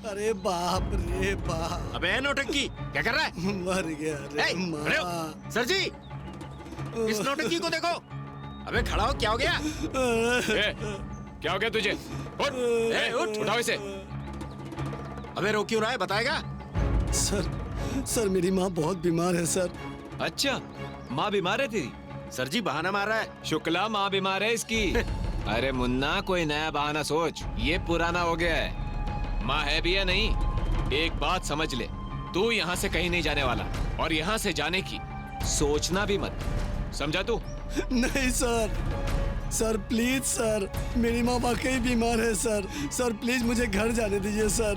अरे बाप रे बाप। अबे नौटंकी क्या कर रहा है? मर गया रे माँ। सर जी इस नौटंकी को देखो। अबे खड़ा हो, क्या हो गया? क्या हो गया तुझे? उठ, उठ, उठाओ इसे। अबे रो क्यों रहा है, बताएगा? सर मेरी माँ बहुत बीमार है सर। अच्छा, माँ बीमार है तेरी? सर जी बहाना मार रहा है। शुक्ला माँ बीमार है इसकी। अरे मुन्ना कोई नया बहाना सोच, ये पुराना हो गया है। माँ है भी या नहीं, एक बात समझ ले, तू यहाँ से कहीं नहीं जाने वाला और यहाँ से जाने की सोचना भी मत, समझा तू? नहीं सर प्लीज सर, मेरी माँ वाकई बीमार है सर प्लीज मुझे घर जाने दीजिए सर।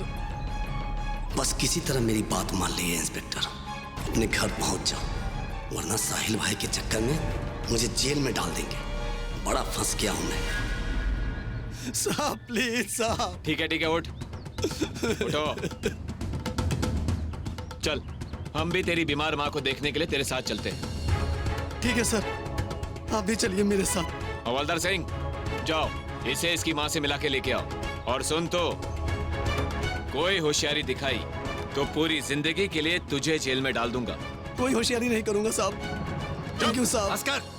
बस किसी तरह मेरी बात मान लीजिए इंस्पेक्टर, अपने घर पहुंच जाओ, वरना साहिल भाई के चक्कर में मुझे जेल में डाल देंगे। बड़ा फंस गया हूं मैं। साहब प्लीज साहब। ठीक है उठ, उठो। चल हम भी तेरी बीमार माँ को देखने के लिए तेरे साथ चलते हैं। ठीक है सर, आप भी चलिए मेरे साथ। हवलदार सिंह जाओ, इसे इसकी माँ से मिला के लेके आओ। और सुन तो, कोई होशियारी दिखाई तो पूरी जिंदगी के लिए तुझे जेल में डाल दूंगा। कोई होशियारी नहीं करूंगा साहब। थैंक यू साहब। अस्कर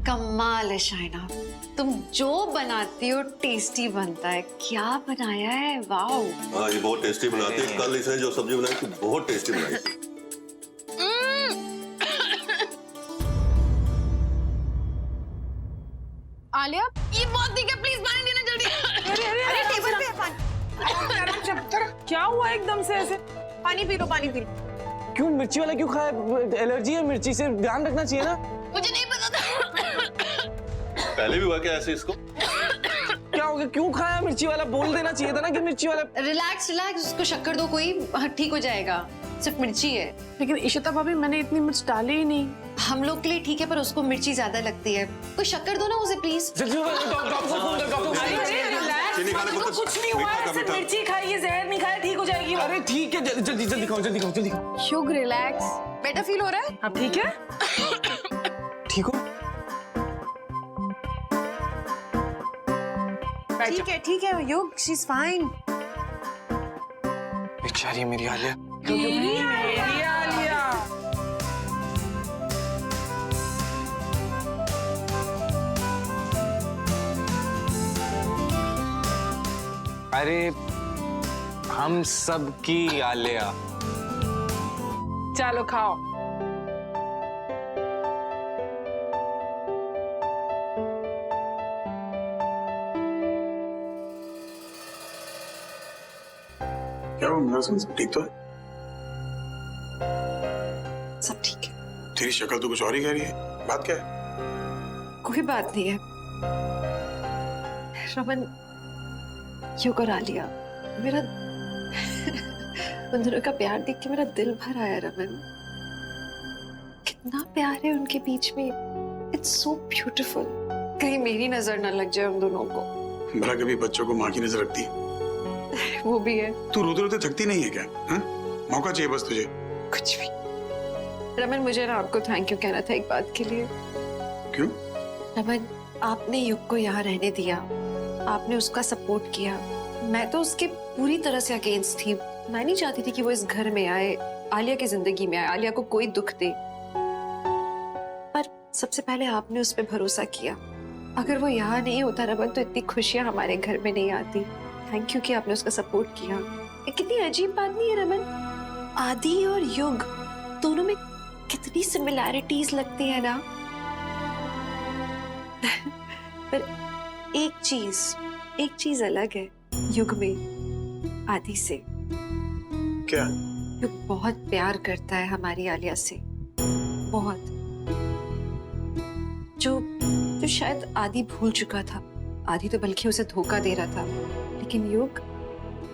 कमाल है शाइना, तुम जो बनाती हो टेस्टी बनता है। क्या बनाया है, वाओ। हाँ ये बहुत टेस्टी बनाती है। कल इसने जो सब्जी बनाई थी बहुत टेस्टी बनाई थी। आलिया ये बहुत ठीक है, प्लीज पानी देना जल्दी। अरे टेबल पे पानी। क्या हुआ एकदम से ऐसे? पानी पी लो, पानी पी लो। क्यों मिर्ची वाला क्यों खाया? एलर्जी है मिर्ची से, ध्यान रखना चाहिए ना। मुझे नहीं पता था। पहले भी हुआ क्या ऐसे इसको? क्या हो गया, क्यों खाया मिर्ची वाला? बोल देना चाहिए था ना कि मिर्ची वाला। रिलैक्स, उसको शक्कर दो कोई, ठीक हो जाएगा। सिर्फ मिर्ची है। लेकिन इशिता भाभी मैंने इतनी मिर्च डाली ही नहीं। हम लोग के लिए ठीक है, पर उसको मिर्ची ज्यादा लगती है। कोई शक्कर दो ना उसे प्लीज। कुछ नहीं हुआ, सिर्फ मिर्ची खाई है, जहर नहीं खाया, ठीक हो जाएगी। अरे ठीक है, जल्दी खाओ। शुग रिलैक्स, बेटर फील हो रहा है अब? ठीक है, ठीक हो? ठीक है युग, शी इज फाइन। बेचारी मेरी आलिया। अरे हम सब की आलिया। चलो खाओ। क्या वो मेरा सब ठीक तो है? सब ठीक है। तेरी शक्ल तो कुछ और ही कह रही है, बात क्या है? कोई बात नहीं है रमन, युग और आलिया, मेरा उन दोनों का प्यार देख के मेरा दिल भर आया रमन। कितना प्यार है उनके बीच में, इट्स सो ब्यूटीफुल। कहीं मेरी नजर ना लग जाए उन दोनों को। भला कभी बच्चों को माँ की नजर रखती है? वो भी है। तू रोते रोते थकती नहीं है क्या? हाँ? मौका चाहिए बस तुझे। कुछ भी। रमन मुझे ना आपको थैंक यू कहना था एक बात के लिए। क्यों? रमन, आपने युग को यहाँ रहने दिया, आपने उसका सपोर्ट किया। मैं तो उसके पूरी तरह से अगेंस्ट थी। मैं नहीं चाहती थी कि वो इस घर में आए, आलिया की जिंदगी में आए, आलिया को कोई दुख दे। पर सबसे पहले आपने उस पर भरोसा किया। अगर वो यहाँ नहीं होता रमन, तो इतनी खुशियां हमारे घर में नहीं आती। थैंक यू कि आपने उसका सपोर्ट किया। ये कितनी अजीब बात नहीं है रमन? आदि और युग दोनों में कितनी सिमिलैरिटीज लगती है ना। पर एक चीज अलग है युग में आदि से। क्या? युग बहुत प्यार करता है हमारी आलिया से, बहुत। जो शायद आदि भूल चुका था। आदि तो बल्कि उसे धोखा दे रहा था, लेकिन युग,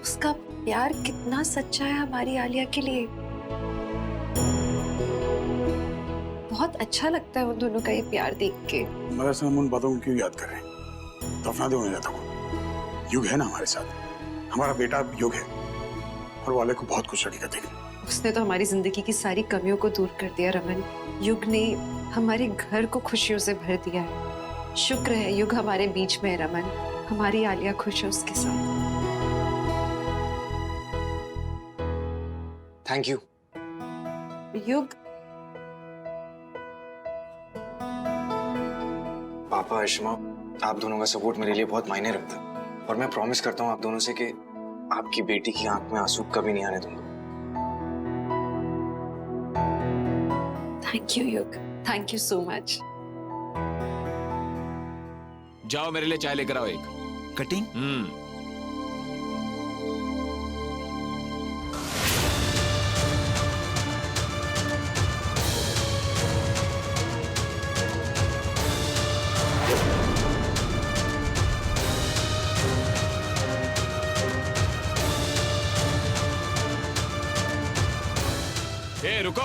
उसका प्यार कितना सच्चा है हमारी आलिया के लिए। बहुत अच्छा लगता है उन दोनों का ये प्यार देख के। मगर हम उन बातों को क्यों याद कर रहे हैं? दफना दे उन्हें जाता हूँ। युग है ना हमारे साथ, हमारा बेटा युग है और वो आलिया को बहुत खुश रखेगा, देखना। उसने तो हमारी जिंदगी की सारी कमियों को दूर कर दिया रमन। युग ने हमारे घर को खुशियों से भर दिया है। शुक्र है युग हमारे बीच में है रमन। हमारी आलिया खुश है उसके साथ। Thank you. युग, पापा, आयुष्मा, आप दोनों का सपोर्ट मेरे लिए बहुत मायने रखता है और मैं प्रॉमिस करता हूँ आप दोनों से कि आपकी बेटी की आंख में आंसू कभी नहीं आने दूंगा। थैंक यू युग, थैंक यू सो मच। जाओ मेरे लिए चाय लेकर आओ एक। कटिंग? ए रुको,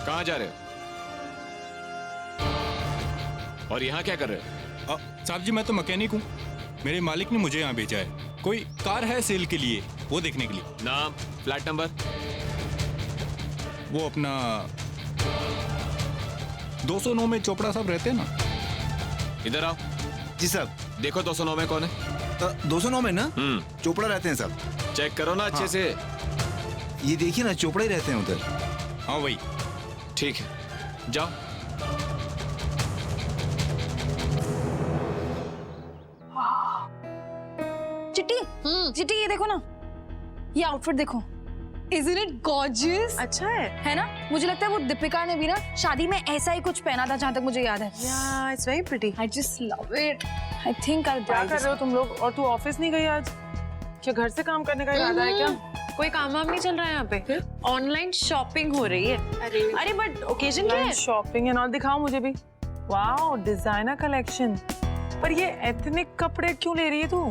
कहाँ जा रहे हो और यहाँ क्या कर रहे हो? साहब जी मैं तो मैकेनिक हूँ, मेरे मालिक ने मुझे यहाँ भेजा है। कोई कार है सेल के लिए, वो देखने के लिए। नाम, फ्लैट नंबर? वो अपना 209 में चोपड़ा साहब रहते हैं ना। इधर आओ। जी साहब। देखो 209 में कौन है? 209 में ना चोपड़ा रहते हैं साहब। चेक करो ना अच्छे से। ये देखिए ना, चोपड़ा ही रहते हैं उधर। हाँ वही। ठीक है, जाओ। चिट्टी, चिट्टी ये देखो ना, ये आउटफिट देखो। Isn't it gorgeous? अच्छा है ना? मुझे लगता है वो दीपिका ने भी ना शादी में ऐसा ही कुछ पहना था, जहाँ तक मुझे याद है। Yeah, it's very pretty. I just love it. I think I'll buy क्या कर this. रहे हो तुम लोग? और तू ऑफिस नहीं गई आज? क्या घर से काम करने का इरादा है क्या? कोई काम वाम नहीं चल रहा है यहाँ पे? ऑनलाइन शॉपिंग हो रही है। अरे बट ओकेजन क्या है? शॉपिंग एंड ऑल दिखाओ मुझे भी। Wow, designer collection. पर ये एथनिक कपड़े क्यों ले रही है तू?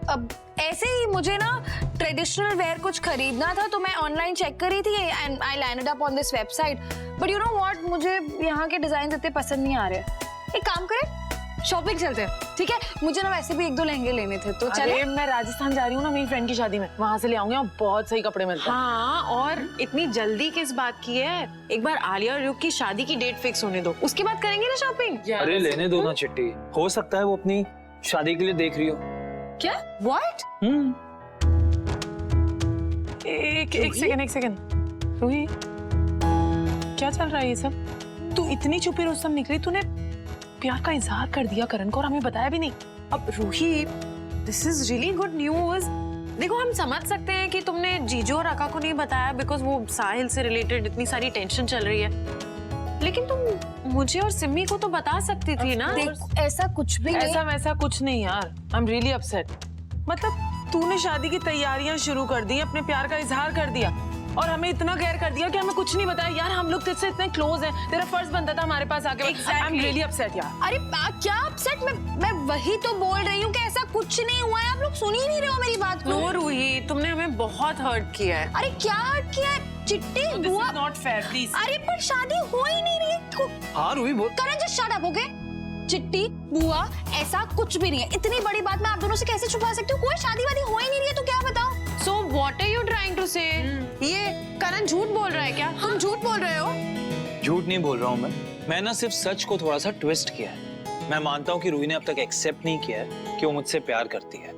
अब ऐसे ही मुझे ना ट्रेडिशनल वेयर कुछ खरीदना था, तो मैं ऑनलाइन चेक कर रही थी and I landed up on this website. But you know what, मुझे यहाँ के डिजाइन इतने पसंद नहीं आ रहे। एक काम करें, शॉपिंग चलते हैं, ठीक है? मुझे ना वैसे भी 1-2 लहंगे लेने थे, तो चले। मैं राजस्थान जा रही हूँ ना मेरी फ्रेंड की शादी में, वहाँ से ले आऊंगी और बहुत सही कपड़े मिलते हैं। हाँ, और इतनी जल्दी किस बात की है? एक बार आलिया और युग की शादी की डेट फिक्स होने दो, उसके बाद करेंगे ना शॉपिंग। अरे लेने दो ना चिट्टी, हो सकता है वो अपनी शादी के लिए देख रही हो। क्या? What? एक सेकंड रूही, क्या चल रहा है ये सब? तू इतनी छुपी रुस्तम निकली, तूने प्यार का इजहार कर दिया करण को और हमें बताया भी नहीं। अब Ruhi, this is really good news. देखो हम समझ सकते हैं कि तुमने जीजू और अका को नहीं बताया बिकॉज वो साहिल से रिलेटेड इतनी सारी टेंशन चल रही है, लेकिन तुम मुझे और सिम्मी को तो बता सकती थी ना। ऐसा कुछ भी नहीं। ऐसा वैसा कुछ नहीं यार, आई एम रियली अपसेट। मतलब तूने शादी की तैयारियां शुरू कर दी, अपने प्यार का इजहार कर दिया और हमें इतना गैर कर दिया कि हमें कुछ नहीं बताया। यार हम लोग तुझसे इतने क्लोज हैं, तेरा फर्ज बनता था हमारे पास आके। आई एम रियली अपसेट यार। अरे क्या अपसेट? मैं वही तो बोल रही हूँ कि ऐसा कुछ नहीं हुआ है। आप लोग सुन ही नहीं रहे हो मेरी बात को। नो रूही, तुमने हमें बहुत हर्ट किया है। अरे क्या हर्ट किया है? चिट्टी, बुआ, नॉट फेयर प्लीज। अरे पर शादी हो ही नहीं रही है। हाँ रूही बोल। करण जस्ट शट अप, ओके? चिट्टी, बुआ, ऐसा कुछ भी नहीं है। इतनी बड़ी बात मैं आप दोनों से कैसे छुपा सकती हूँ? कोई शादी वादी हो ही नहीं रही है, तो क्या बताओ? So what are you trying to say? ये करण झूठ बोल रहा है क्या? तुम झूठ बोल रहे हो? झूठ नहीं बोल रहा हूँ मैं ना सिर्फ सच को थोड़ा सा ट्विस्ट किया है। मैं मानता हूँ कि रूही ने अब तक एक्सेप्ट नहीं किया है कि वो मुझसे प्यार करती है,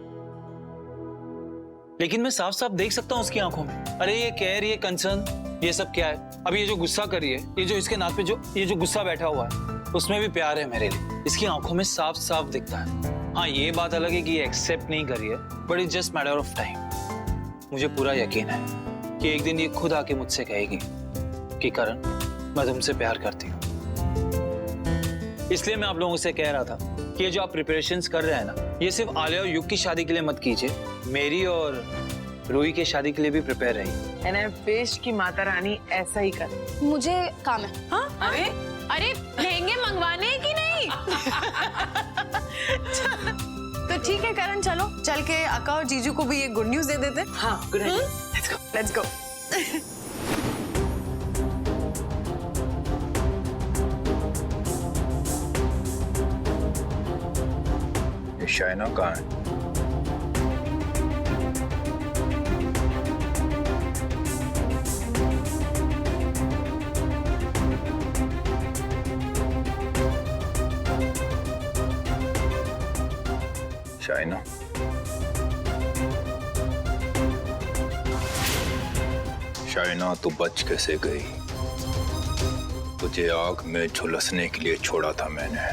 लेकिन मैं साफ साफ देख सकता हूँ उसकी आंखों में। अरे ये केयर, ये कंसर्न, ये सब क्या है? अब ये जो गुस्सा कर रही है, ये जो इसके नाक पे ये जो गुस्सा बैठा हुआ है, उसमें भी प्यार है मेरे लिए। इसकी आंखों में साफ साफ दिखता है। हाँ ये बात अलग है कि ये एक्सेप्ट नहीं कर रही है, but it's just matter of time. मुझे पूरा यकीन है कि एक दिन ये खुद आके मुझसे कहेगी कि करण मैं तुमसे प्यार करती हूँ। इसलिए मैं आप लोगों से कह रहा था कि ये जो आप प्रिपरेशंस कर रहे हैं ना, ये सिर्फ आलिया और युग की शादी के लिए मत कीजिए, मेरी और रूही की शादी के लिए भी प्रिपेयर रहिए। एंड आई विश कि माता रानी ऐसा ही करे। मुझे काम है। हाँ? अरे लहंगे मंगवाने कि नहीं? तो ठीक है करण, चलो चल के अका और जीजू को भी ये गुड न्यूज दे देते। हाँ, good idea. Let's go. Shaina कहाँ है? शाइना, शाइना तू बच कैसे गई? तुझे आग में झुलसने के लिए छोड़ा था मैंने,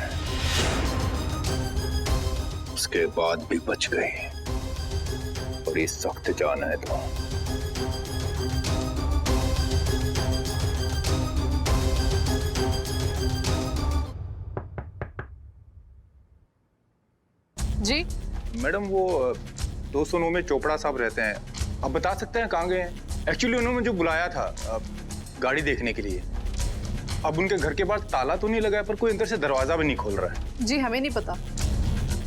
उसके बाद भी बच गई। बड़ी सख्त जान है तो। जी मैडम वो 209 में चोपड़ा साहब रहते हैं, आप बता सकते हैं कहाँ गए हैं? एक्चुअली उन्होंने मुझे बुलाया था गाड़ी देखने के लिए। अब उनके घर के पास ताला तो नहीं लगा है, पर कोई अंदर से दरवाजा भी नहीं खोल रहा है। जी हमें नहीं पता।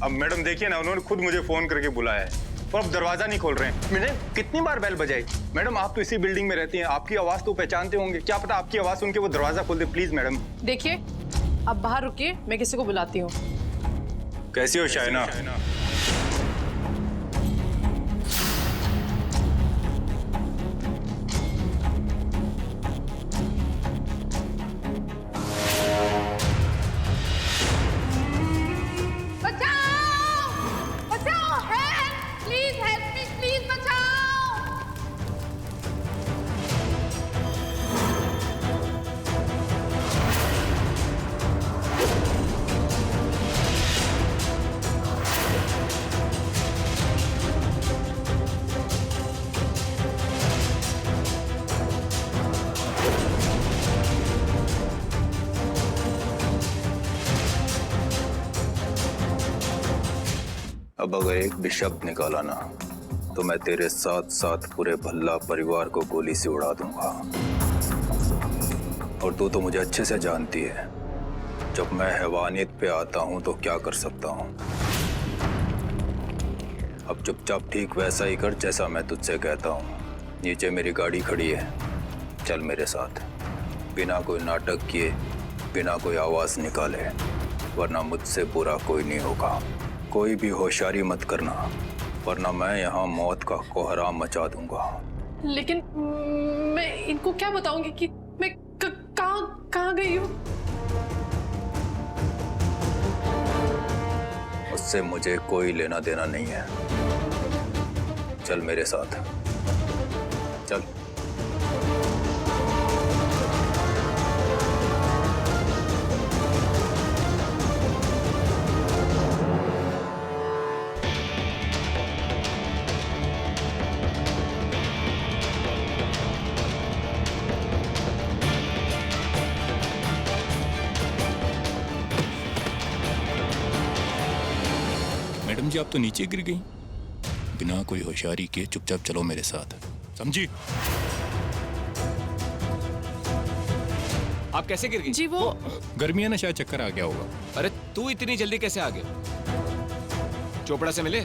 अब मैडम देखिए ना, उन्होंने खुद मुझे फोन करके बुलाया है और अब दरवाजा नहीं खोल रहे हैं। मैंने कितनी बार बेल बजाई। मैडम आप तो इसी बिल्डिंग में रहती हैं, आपकी आवाज तो पहचानते होंगे, क्या पता आपकी आवाज सुन के वो दरवाजा खोल दे। Please madam. देखिए अब बाहर रुकिए, मैं किसी को बुलाती हूँ। कैसी हो शाइना? अब अगर एक भी शब्द निकाला ना तो मैं तेरे साथ साथ पूरे भल्ला परिवार को गोली से उड़ा दूंगा। और तू तो मुझे अच्छे से जानती है, जब मैं हैवानियत पे आता हूं तो क्या कर सकता हूं। अब चुपचाप ठीक वैसा ही कर जैसा मैं तुझसे कहता हूं। नीचे मेरी गाड़ी खड़ी है, चल मेरे साथ, बिना कोई नाटक किए, बिना कोई आवाज निकाले, वरना मुझसे बुरा कोई नहीं होगा। कोई भी होशियारी मत करना, वरना मैं यहाँ मौत का कोहराम मचा दूंगा। लेकिन मैं इनको क्या बताऊंगी कि मैं कहाँ गई हूँ? उससे मुझे कोई लेना देना नहीं है। चल मेरे साथ, चल। मैडम जी आप तो नीचे गिर गई। बिना कोई होशियारी के चुपचाप चलो मेरे साथ, समझी? आप कैसे गिर गई? जी वो गर्मी है ना, शायद चक्कर आ गया होगा। अरे तू इतनी जल्दी कैसे आ गया? चोपड़ा से मिले?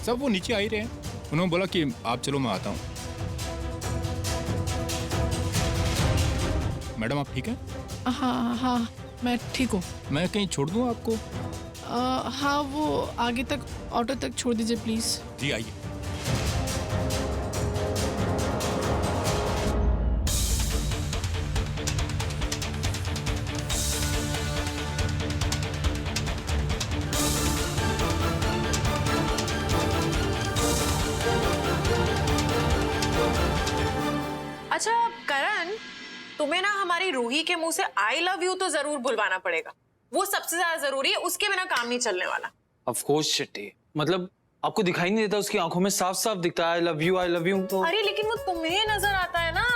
सब वो नीचे आ ही रहे हैं, उन्होंने बोला कि आप चलो मैं आता हूँ। मैडम आप ठीक है? हाँ हाँ मैं ठीक हूँ। मैं कहीं छोड़ दूँ आपको? हाँ वो आगे तक ऑटो तक छोड़ दीजिए प्लीज। जी आइए। अच्छा करण, तुम्हें ना हमारी रूही के मुंह से आई लव यू तो जरूर बुलवाना पड़ेगा। वो सबसे ज्यादा जरूरी है, उसके बिना काम नहीं चलने वाला। ऑफ कोर्स चिट्टी, मतलब आपको दिखाई नहीं देता? उसकी आंखों में साफ साफ दिखता है आई लव यू तो। अरे लेकिन वो तुम्हें नजर आता है ना,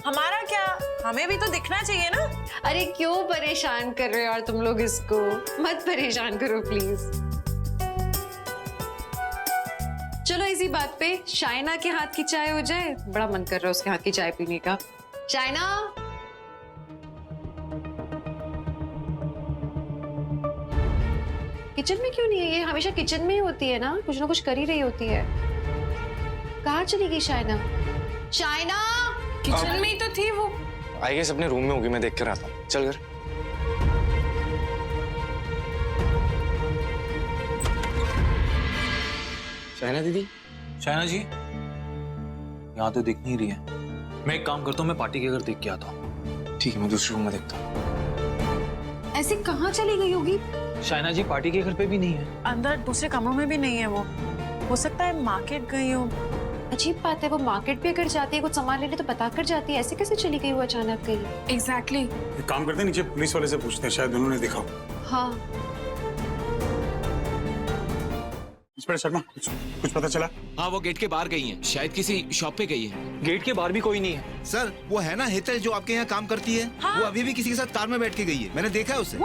हमारा क्या, हमें भी तो दिखना चाहिए ना। अरे क्यों परेशान कर रहे हो यार तुम लोग इसको? मत परेशान करो प्लीज। चलो इसी बात पे शाइना के हाथ की चाय हो जाए, बड़ा मन कर रहा है उसके हाथ की चाय पीने का। शाइना, किचन में क्यों नहीं है? ये हमेशा किचन में ही होती है ना, कुछ ना कुछ कर ही रही होती है। कहाँ चली गई शाइना? शाइना किचन में ही तो थी वो। आई गेस अपने रूम में होगी, मैं देख कर आता हूँ। चल घर। शाइना दीदी। शाइना जी यहाँ तो दिख नहीं रही है। मैं एक काम करता हूँ, मैं पार्टी के घर देख के आता हूँ। ठीक है, मैं दूसरे रूम में देखता हूँ। ऐसे कहाँ चली गई होगी? शाइना जी पार्टी के घर पे भी नहीं है। अंदर दूसरे कमरों में भी नहीं है वो। हो सकता है मार्केट गई हो। अजीब बात है, वो मार्केट भी अगर जाती है कुछ सामान लेने तो बता कर जाती है, ऐसे कैसे चली गई वो अचानक कहीं? एग्जैक्टली। एक काम करते हैं, नीचे पुलिस वाले से पूछते हैं, शायद उन्होंने देखा हो। हाँ। इंस्पेक्टर शर्मा, कुछ पता चला? हाँ, वो गेट के बाहर गई हैं, शायद किसी शॉप पे गई है। गेट के बाहर भी कोई नहीं है। सर वो है ना हेतल जो आपके यहाँ काम करती है, वो अभी भी किसी के साथ कार में बैठ के गई है, मैंने देखा है उसे।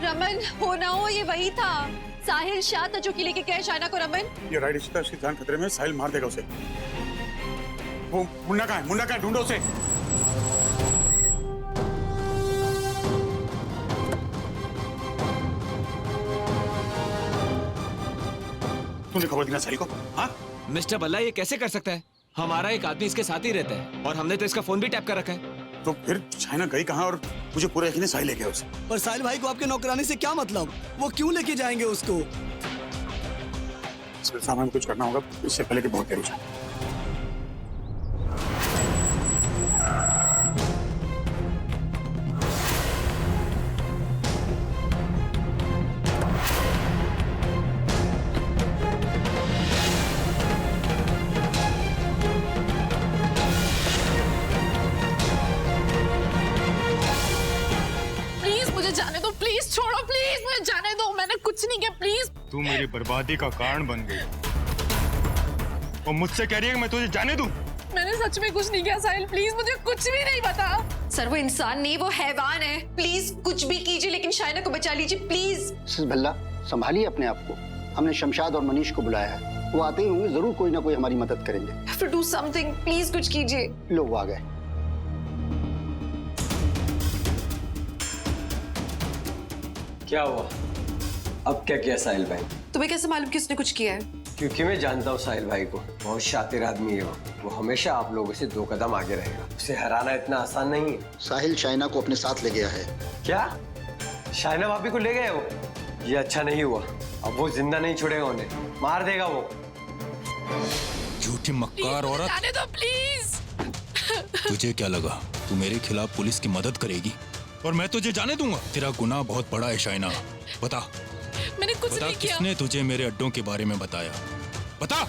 रमन, हो ना हो ये वही था, साहिल शाह था जो कि लेके गया शाइना को। रमन, ये राइड इशिता, उसकी जान खतरे में, साहिल मार देगा उसे। वो मुन्ना कहाँ है? मुन्ना कहाँ है? ढूंढो उसे। तूने खबर दी ना साहिल को? हाँ मिस्टर बल्ला, ये कैसे कर सकता है? हमारा एक आदमी इसके साथ ही रहता है और हमने तो इसका फोन भी टैप कर रखा है। तो फिर शाइना गई कहाँ? और मुझे पूरा यकीन है साहिल ले गया उसे। पर साहिल भाई को आपके नौकरानी से क्या मतलब? वो क्यों लेके जाएंगे उसको? इंस्पेक्टर साहब, हमें कुछ करना होगा इससे पहले कि बहुत देर हो जाए। जाने दो प्लीज, छोड़ो प्लीज, मुझे जाने दो, मैंने कुछ नहीं किया प्लीज। तू मेरी बर्बादी का कारण बन गई और मुझसे कह रही है कि मैं तुझे जाने दूं? मैंने सच में कुछ नहीं किया साहिल, प्लीज मुझे कुछ भी नहीं पता। सर वो इंसान नहीं, वो हैवान है। प्लीज कुछ भी कीजिए लेकिन शाइना को बचा लीजिए प्लीज। मिसेस भल्ला, संभालिए अपने आप को। हमने शमशाद और मनीष को बुलाया है, वो आते ही होंगे, जरूर कोई ना कोई हमारी मदद करेंगे। डू समथिंग प्लीज, कुछ कीजिए। लो वो आ गए। क्या हुआ? अब क्या किया साहिल भाई? तुम्हें कैसे मालूम कि उसने कुछ किया है? क्योंकि मैं जानता हूँ साहिल भाई को, बहुत शातिर आदमी है वो हमेशा आप लोगों से 2 कदम आगे रहेगा। उसे हराना इतना आसान नहीं है। साहिल शाइना को अपने साथ ले गया है। क्या? शाइना भाभी को ले गए वो? ये अच्छा नहीं हुआ, अब वो जिंदा नहीं छोड़ेगा, उन्हें मार देगा वो। झूठी मक्कार औरत, जाने दो प्लीज। तुझे क्या लगा तू मेरे खिलाफ पुलिस की मदद करेगी और मैं तुझे जाने दूंगा? तेरा गुनाह बहुत बड़ा है शाइना। बता, मैंने कुछ बता नहीं किया। किसने तुझे मेरे अड्डों के बारे में बताया? बता।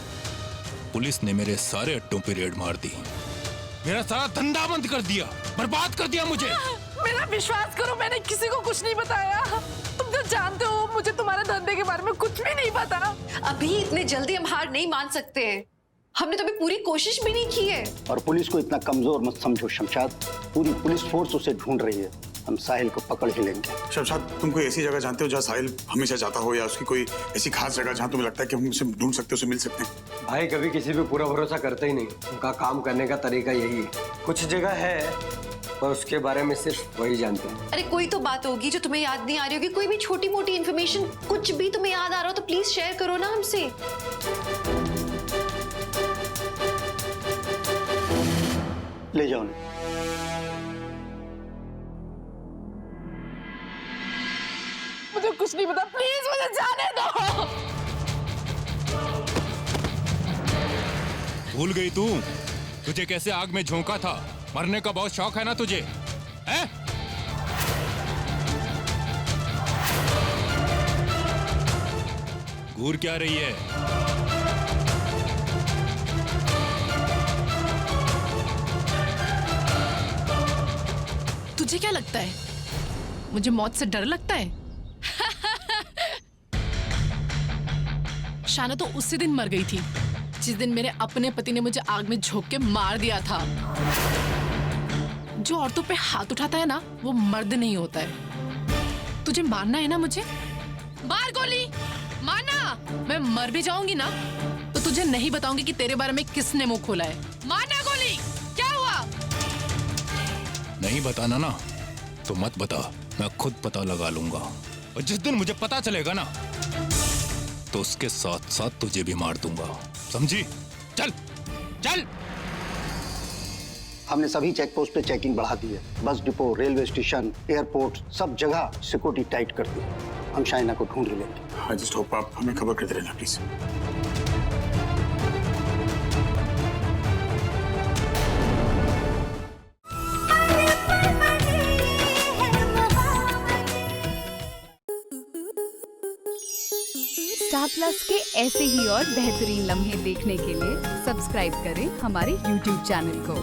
पुलिस ने मेरे सारे अड्डों पे रेड मार दी, मेरा सारा धंधा बंद कर दिया, बर्बाद कर दिया मुझे। मेरा विश्वास करो, मैंने किसी को कुछ नहीं बताया। तुम तो जानते हो मुझे तुम्हारे धंधे के बारे में कुछ भी नहीं पता। अभी इतने जल्दी हम हार नहीं मान सकते हैं, हमने तो अभी पूरी कोशिश भी नहीं की है। और पुलिस को इतना कमजोर मत समझो शमशाद, पूरी पुलिस फोर्स उसे ढूंढ रही है, हम साहिल को पकड़ ही लेंगे। शमशाद, तुम कोई ऐसी जगह जानते हो जहाँ साहिल हमेशा जाता हो, या उसकी कोई ऐसी खास जगह जहाँ तुम्हें लगता है कि हम उसे ढूंढ सकते, उसे मिल सकते हैं? भाई कभी किसी पे पूरा भरोसा करते ही नहीं, उनका काम करने का तरीका यही है। कुछ जगह है पर उसके बारे में सिर्फ वही जानते हैं। अरे कोई तो बात होगी जो तुम्हें याद नहीं आ रही होगी, कोई भी छोटी मोटी इन्फॉर्मेशन, कुछ भी तुम्हें याद आ रहा हो तो प्लीज शेयर करो ना हमसे। ले जाओ। मुझे कुछ नहीं पता, प्लीज मुझे जाने दो। भूल गई तू? तुझे कैसे आग में झोंका था? मरने का बहुत शौक है ना तुझे, हैं? घूर क्या रही है? तुझे क्या लगता है मुझे मौत से डर लगता है? शाना तो उसी दिन मर गई थी जिस दिन मेरे अपने पति ने मुझे आग में झोंक के मार दिया था। जो औरतों पे हाथ उठाता है ना, वो मर्द नहीं होता है। तुझे मारना है ना मुझे? मार गोली, मारना। मैं मर भी जाऊंगी ना तो तुझे नहीं बताऊंगी कि तेरे बारे में किसने मुंह खोला है। मारना गोली। क्या हुआ? नहीं बताना ना तो मत बता, मैं खुद पता लगा लूंगा। और जिस दिन मुझे पता चलेगा ना तो उसके साथ साथ तुझे भी मार दूंगा, समझी? चल चल। हमने सभी चेक पोस्ट पे चेकिंग बढ़ा दी है, bus depot, railway station, airport, सब जगह सिक्योरिटी टाइट कर दी। हम शाइना को ढूंढ ही लेंगे। आई जस्ट होप आप हमें खबर करते रहना प्लीज। स्टार प्लस के ऐसे ही और बेहतरीन लम्हे देखने के लिए सब्सक्राइब करें हमारे YouTube चैनल को।